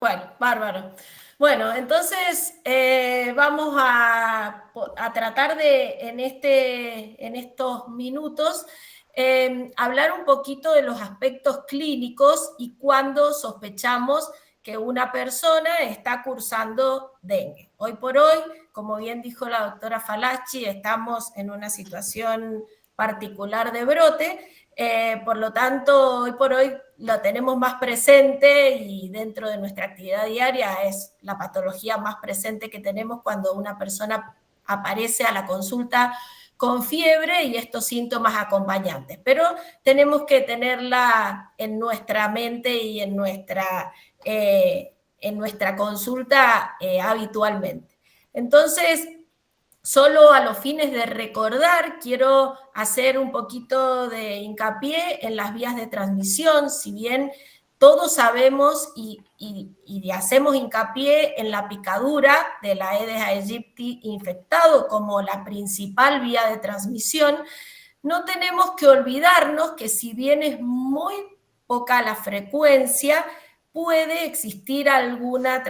Bueno, bárbaro. Bueno, entonces vamos a tratar de, en estos minutos, hablar un poquito de los aspectos clínicos y cuándo sospechamos que una persona está cursando dengue. Hoy por hoy, como bien dijo la doctora Falacci, estamos en una situación particular de brote. Por lo tanto, hoy por hoy lo tenemos más presente y dentro de nuestra actividad diaria es la patología más presente que tenemos cuando una persona aparece a la consulta con fiebre y estos síntomas acompañantes. Pero tenemos que tenerla en nuestra mente y en nuestra consulta habitualmente. Entonces, solo a los fines de recordar, quiero hacer un poquito de hincapié en las vías de transmisión, si bien todos sabemos y hacemos hincapié en la picadura de la Aedes aegypti infectado como la principal vía de transmisión, no tenemos que olvidarnos que si bien es muy poca la frecuencia, puede existir alguna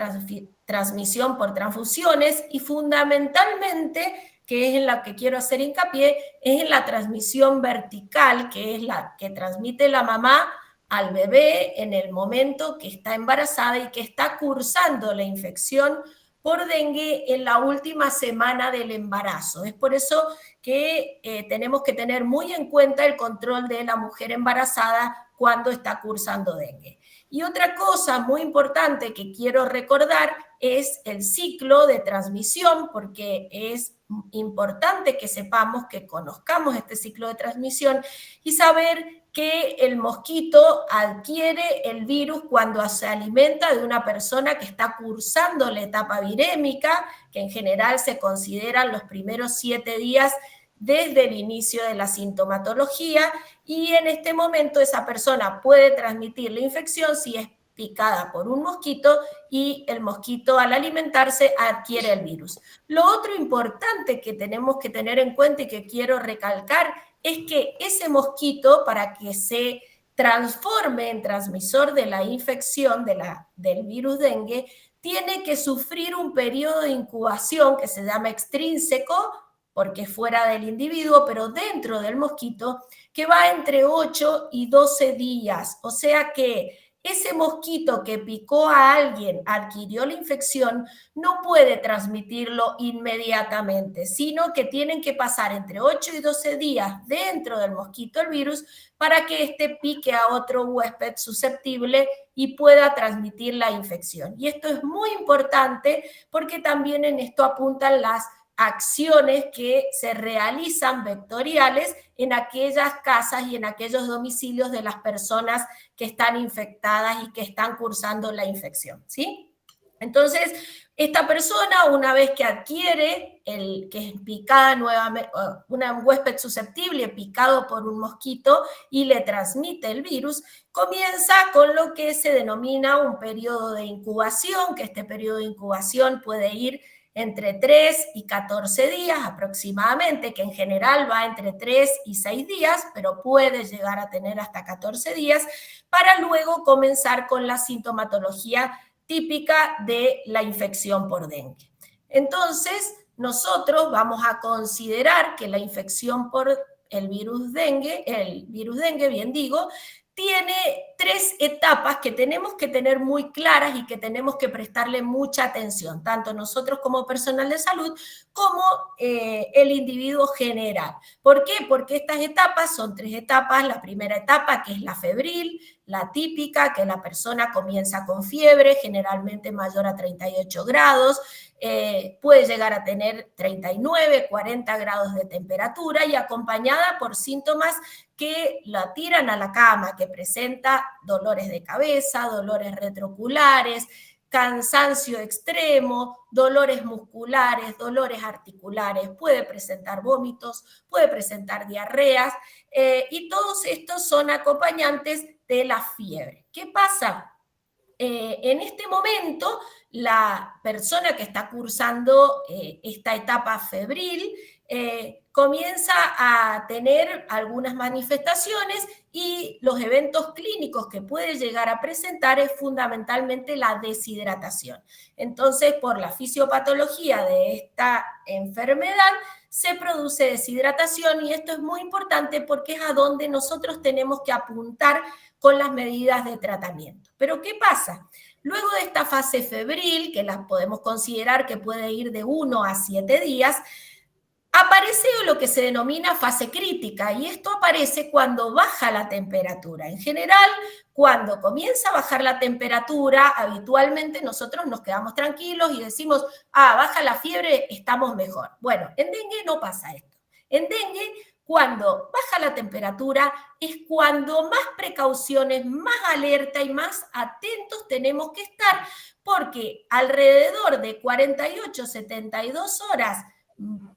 transmisión por transfusiones y fundamentalmente, que es en la que quiero hacer hincapié, es en la transmisión vertical, que es la que transmite la mamá al bebé en el momento que está embarazada y que está cursando la infección por dengue en la última semana del embarazo. Es por eso que tenemos que tener muy en cuenta el control de la mujer embarazada cuando está cursando dengue. Y otra cosa muy importante que quiero recordar es el ciclo de transmisión, porque es importante que sepamos, que conozcamos este ciclo de transmisión y saber que el mosquito adquiere el virus cuando se alimenta de una persona que está cursando la etapa virémica, que en general se consideran los primeros 7 días desde el inicio de la sintomatología, y en este momento esa persona puede transmitir la infección si es picada por un mosquito y el mosquito al alimentarse adquiere el virus. Lo otro importante que tenemos que tener en cuenta y que quiero recalcar es que ese mosquito, para que se transforme en transmisor de la infección del virus dengue, tiene que sufrir un periodo de incubación que se llama extrínseco, porque es fuera del individuo, pero dentro del mosquito, que va entre 8 y 12 días. O sea que ese mosquito que picó a alguien, adquirió la infección, no puede transmitirlo inmediatamente, sino que tienen que pasar entre 8 y 12 días dentro del mosquito el virus para que éste pique a otro huésped susceptible y pueda transmitir la infección. Y esto es muy importante porque también en esto apuntan las acciones que se realizan vectoriales en aquellas casas y en aquellos domicilios de las personas que están infectadas y que están cursando la infección, ¿sí? Entonces, esta persona, una vez que adquiere que es picada nuevamente, un huésped susceptible picado por un mosquito y le transmite el virus, comienza con lo que se denomina un periodo de incubación, que este periodo de incubación puede ir entre 3 y 14 días aproximadamente, que en general va entre 3 y 6 días, pero puede llegar a tener hasta 14 días, para luego comenzar con la sintomatología típica de la infección por dengue. Entonces, nosotros vamos a considerar que la infección por el virus dengue, bien digo, tiene 3 etapas que tenemos que tener muy claras y que tenemos que prestarle mucha atención, tanto nosotros como personal de salud, como el individuo general. ¿Por qué? Porque estas etapas son 3 etapas. La primera etapa, que es la febril, la típica, que la persona comienza con fiebre, generalmente mayor a 38 grados, puede llegar a tener 39, 40 grados de temperatura y acompañada por síntomas que la tiran a la cama, que presenta dolores de cabeza, dolores retrooculares, cansancio extremo, dolores musculares, dolores articulares, puede presentar vómitos, puede presentar diarreas, y todos estos son acompañantes de la fiebre. ¿Qué pasa? En este momento, la persona que está cursando esta etapa febril comienza a tener algunas manifestaciones y los eventos clínicos que puede llegar a presentar es fundamentalmente la deshidratación. Entonces, por la fisiopatología de esta enfermedad, se produce deshidratación y esto es muy importante porque es a donde nosotros tenemos que apuntar con las medidas de tratamiento. Pero ¿qué pasa? Luego de esta fase febril, que la podemos considerar que puede ir de 1 a 7 días, aparece lo que se denomina fase crítica y esto aparece cuando baja la temperatura. En general, cuando comienza a bajar la temperatura, habitualmente nosotros nos quedamos tranquilos y decimos, baja la fiebre, estamos mejor. Bueno, en dengue no pasa esto. En dengue, cuando baja la temperatura, es cuando más precauciones, más alerta y más atentos tenemos que estar, porque alrededor de 48, 72 horas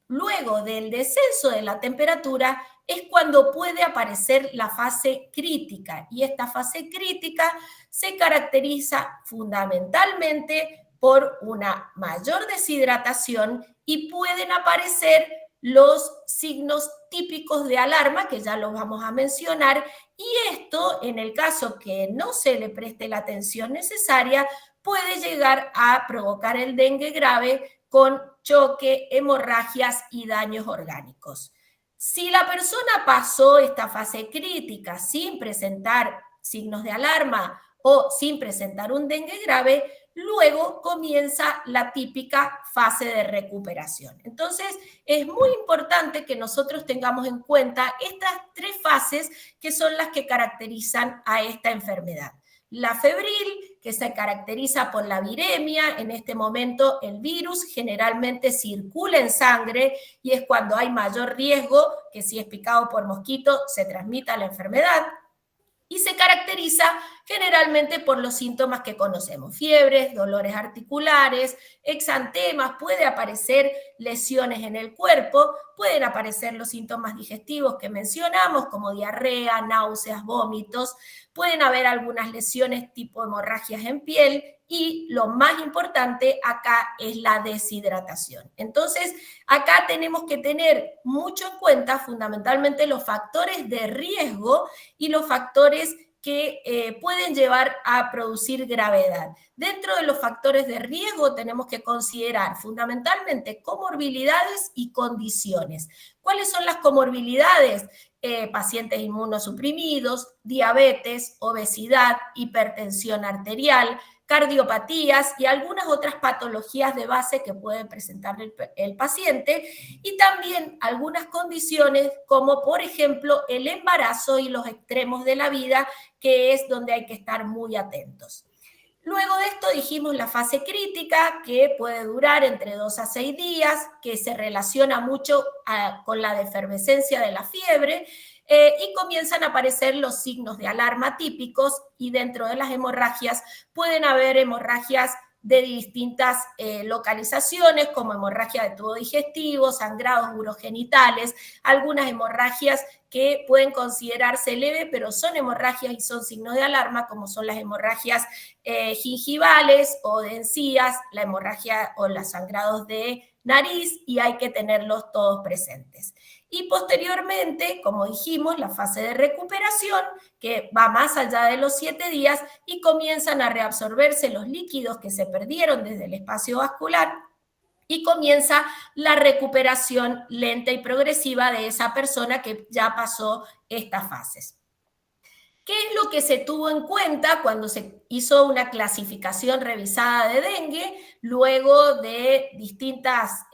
luego del descenso de la temperatura es cuando puede aparecer la fase crítica y esta fase crítica se caracteriza fundamentalmente por una mayor deshidratación y pueden aparecer los signos típicos de alarma que ya los vamos a mencionar y esto en el caso que no se le preste la atención necesaria puede llegar a provocar el dengue grave con choque, hemorragias y daños orgánicos. Si la persona pasó esta fase crítica sin presentar signos de alarma o sin presentar un dengue grave, luego comienza la típica fase de recuperación. Entonces, es muy importante que nosotros tengamos en cuenta estas 3 fases que son las que caracterizan a esta enfermedad. La febril, que se caracteriza por la viremia, en este momento el virus generalmente circula en sangre y es cuando hay mayor riesgo que si es picado por mosquito se transmita la enfermedad. Y se caracteriza generalmente por los síntomas que conocemos, fiebres, dolores articulares, exantemas, puede aparecer lesiones en el cuerpo, pueden aparecer los síntomas digestivos que mencionamos, como diarrea, náuseas, vómitos, pueden haber algunas lesiones tipo hemorragias en piel y lo más importante acá es la deshidratación. Entonces, acá tenemos que tener mucho en cuenta fundamentalmente los factores de riesgo y los factores que pueden llevar a producir gravedad. Dentro de los factores de riesgo tenemos que considerar fundamentalmente comorbilidades y condiciones. ¿Cuáles son las comorbilidades? Pacientes inmunosuprimidos, diabetes, obesidad, hipertensión arterial, cardiopatías y algunas otras patologías de base que puede presentar el paciente y también algunas condiciones como por ejemplo el embarazo y los extremos de la vida que es donde hay que estar muy atentos. Luego de esto dijimos la fase crítica que puede durar entre 2 a 6 días, que se relaciona mucho con la defervescencia de la fiebre y comienzan a aparecer los signos de alarma típicos y dentro de las hemorragias pueden haber hemorragias de distintas localizaciones como hemorragia de tubo digestivo, sangrados urogenitales, algunas hemorragias que pueden considerarse leve, pero son hemorragias y son signos de alarma, como son las hemorragias gingivales o de encías, la hemorragia o los sangrados de nariz, y hay que tenerlos todos presentes. Y posteriormente, como dijimos, la fase de recuperación, que va más allá de los 7 días y comienzan a reabsorberse los líquidos que se perdieron desde el espacio vascular y comienza la recuperación lenta y progresiva de esa persona que ya pasó estas fases. ¿Qué es lo que se tuvo en cuenta cuando se hizo una clasificación revisada de dengue luego de distintas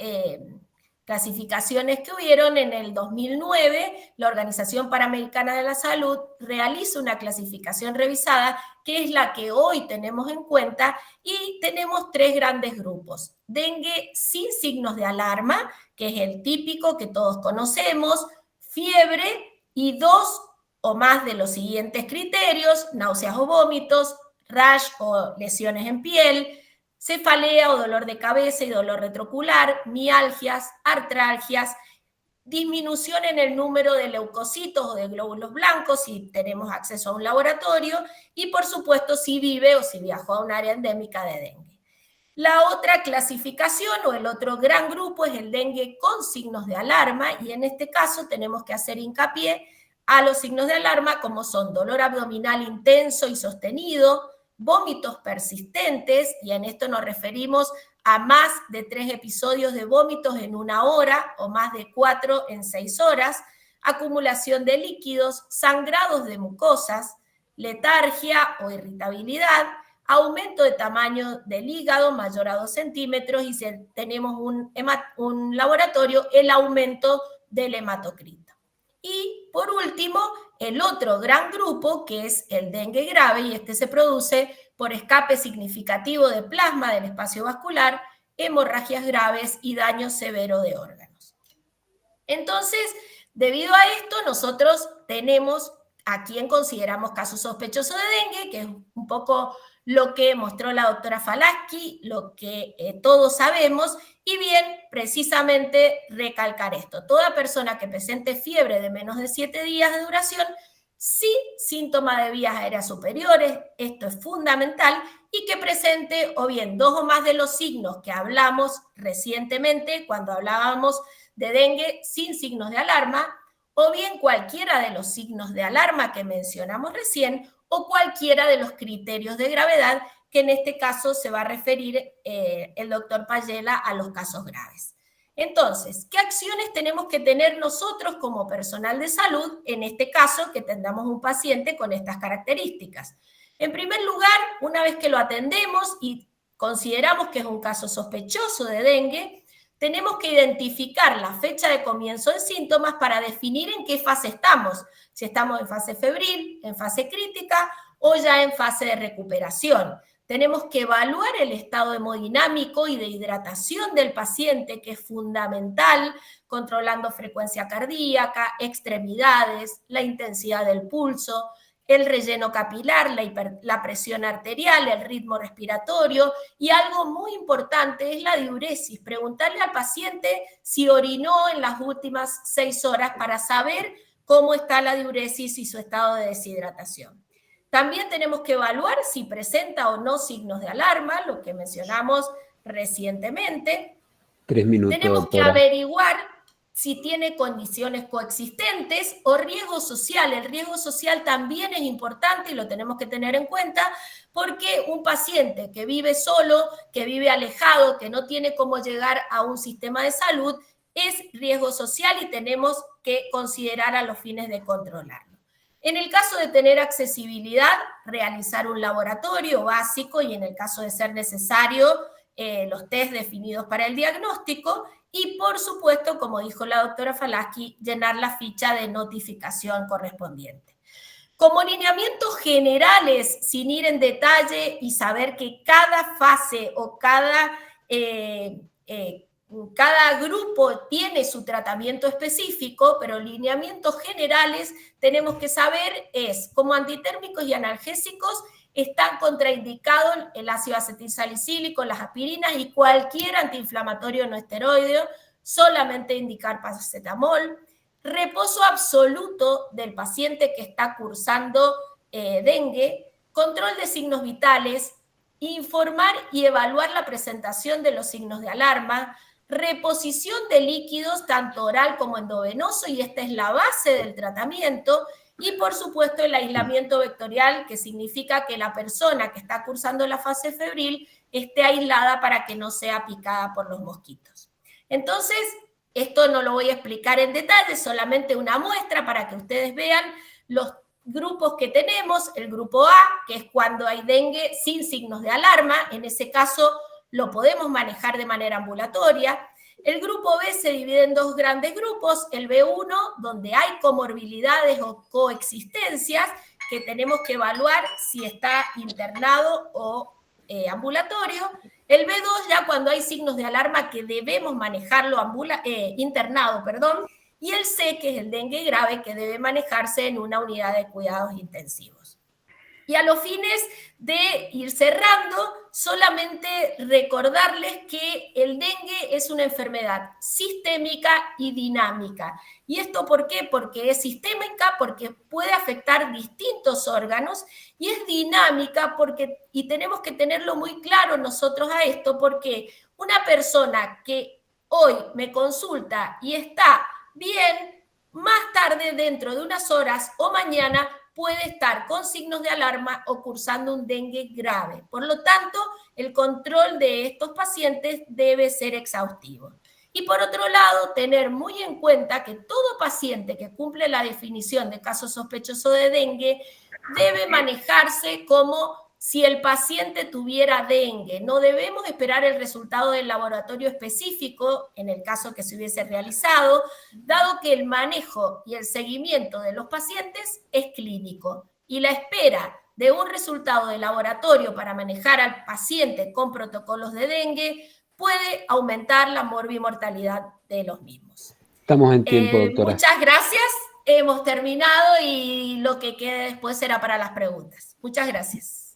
clasificaciones que hubieron? En el 2009, la Organización Panamericana de la Salud realiza una clasificación revisada que es la que hoy tenemos en cuenta y tenemos 3 grandes grupos. Dengue sin signos de alarma, que es el típico que todos conocemos, fiebre y 2 o más de los siguientes criterios: náuseas o vómitos, rash o lesiones en piel, cefalea o dolor de cabeza y dolor retrocular, mialgias, artralgias, disminución en el número de leucocitos o de glóbulos blancos si tenemos acceso a un laboratorio y por supuesto si vive o si viajó a un área endémica de dengue. La otra clasificación o el otro gran grupo es el dengue con signos de alarma, y en este caso tenemos que hacer hincapié a los signos de alarma como son dolor abdominal intenso y sostenido, vómitos persistentes, y en esto nos referimos a más de 3 episodios de vómitos en 1 hora o más de 4 en 6 horas, acumulación de líquidos, sangrados de mucosas, letargia o irritabilidad, aumento de tamaño del hígado mayor a 2 centímetros, y si tenemos un laboratorio, el aumento del hematocrito. Y por último, el otro gran grupo, que es el dengue grave, y este se produce por escape significativo de plasma del espacio vascular, hemorragias graves y daño severo de órganos. Entonces, debido a esto, nosotros tenemos a quien consideramos caso sospechoso de dengue, que es un poco lo que mostró la doctora Falaschi, lo que todos sabemos, y bien, precisamente recalcar esto. Toda persona que presente fiebre de menos de 7 días de duración, sí síntoma de vías aéreas superiores, esto es fundamental, y que presente o bien 2 o más de los signos que hablamos recientemente cuando hablábamos de dengue sin signos de alarma, o bien cualquiera de los signos de alarma que mencionamos recién, o cualquiera de los criterios de gravedad, que en este caso se va a referir el doctor Payela a los casos graves. Entonces, ¿qué acciones tenemos que tener nosotros como personal de salud, en este caso que tengamos un paciente con estas características? En primer lugar, una vez que lo atendemos y consideramos que es un caso sospechoso de dengue, tenemos que identificar la fecha de comienzo de síntomas para definir en qué fase estamos, si estamos en fase febril, en fase crítica o ya en fase de recuperación. Tenemos que evaluar el estado hemodinámico y de hidratación del paciente, que es fundamental, controlando frecuencia cardíaca, extremidades, la intensidad del pulso, el relleno capilar, la presión arterial, el ritmo respiratorio, y algo muy importante es la diuresis. Preguntarle al paciente si orinó en las últimas 6 horas para saber cómo está la diuresis y su estado de deshidratación. También tenemos que evaluar si presenta o no signos de alarma, lo que mencionamos recientemente. 3 minutos, tenemos que doctora. averiguar si tiene condiciones coexistentes o riesgo social. El riesgo social también es importante y lo tenemos que tener en cuenta, porque un paciente que vive solo, que vive alejado, que no tiene cómo llegar a un sistema de salud, es riesgo social y tenemos que considerar a los fines de controlarlo. En el caso de tener accesibilidad, realizar un laboratorio básico y en el caso de ser necesario, los test definidos para el diagnóstico. Y, por supuesto, como dijo la doctora Falaschi, llenar la ficha de notificación correspondiente. Como lineamientos generales, sin ir en detalle y saber que cada fase o cada grupo tiene su tratamiento específico, pero lineamientos generales tenemos que saber es, como antitérmicos y analgésicos, están contraindicados el ácido acetilsalicílico, las aspirinas y cualquier antiinflamatorio no esteroideo, solamente indicar paracetamol. Reposo absoluto del paciente que está cursando dengue, control de signos vitales, informar y evaluar la presentación de los signos de alarma, reposición de líquidos tanto oral como endovenoso, y esta es la base del tratamiento. Y, por supuesto, el aislamiento vectorial, que significa que la persona que está cursando la fase febril esté aislada para que no sea picada por los mosquitos. Entonces, esto no lo voy a explicar en detalle, solamente una muestra para que ustedes vean los grupos que tenemos. El grupo A, que es cuando hay dengue sin signos de alarma, en ese caso lo podemos manejar de manera ambulatoria. El grupo B se divide en 2 grandes grupos, el B1, donde hay comorbilidades o coexistencias, que tenemos que evaluar si está internado o ambulatorio. El B2 ya cuando hay signos de alarma que debemos manejarlo internado, y el C, que es el dengue grave, que debe manejarse en una unidad de cuidados intensivos. Y a los fines de ir cerrando, solamente recordarles que el dengue es una enfermedad sistémica y dinámica. ¿Y esto por qué? Porque es sistémica, porque puede afectar distintos órganos, y es dinámica porque, y tenemos que tenerlo muy claro nosotros a esto, porque una persona que hoy me consulta y está bien, más tarde, dentro de unas horas o mañana, puede estar con signos de alarma o cursando un dengue grave. Por lo tanto, el control de estos pacientes debe ser exhaustivo. Y por otro lado, tener muy en cuenta que todo paciente que cumple la definición de caso sospechoso de dengue debe manejarse como si el paciente tuviera dengue. No debemos esperar el resultado del laboratorio específico, en el caso que se hubiese realizado, dado que el manejo y el seguimiento de los pacientes es clínico. Y la espera de un resultado de laboratorio para manejar al paciente con protocolos de dengue puede aumentar la morbimortalidad de los mismos. Estamos en tiempo, doctora. Muchas gracias. Hemos terminado y lo que quede después será para las preguntas. Muchas gracias.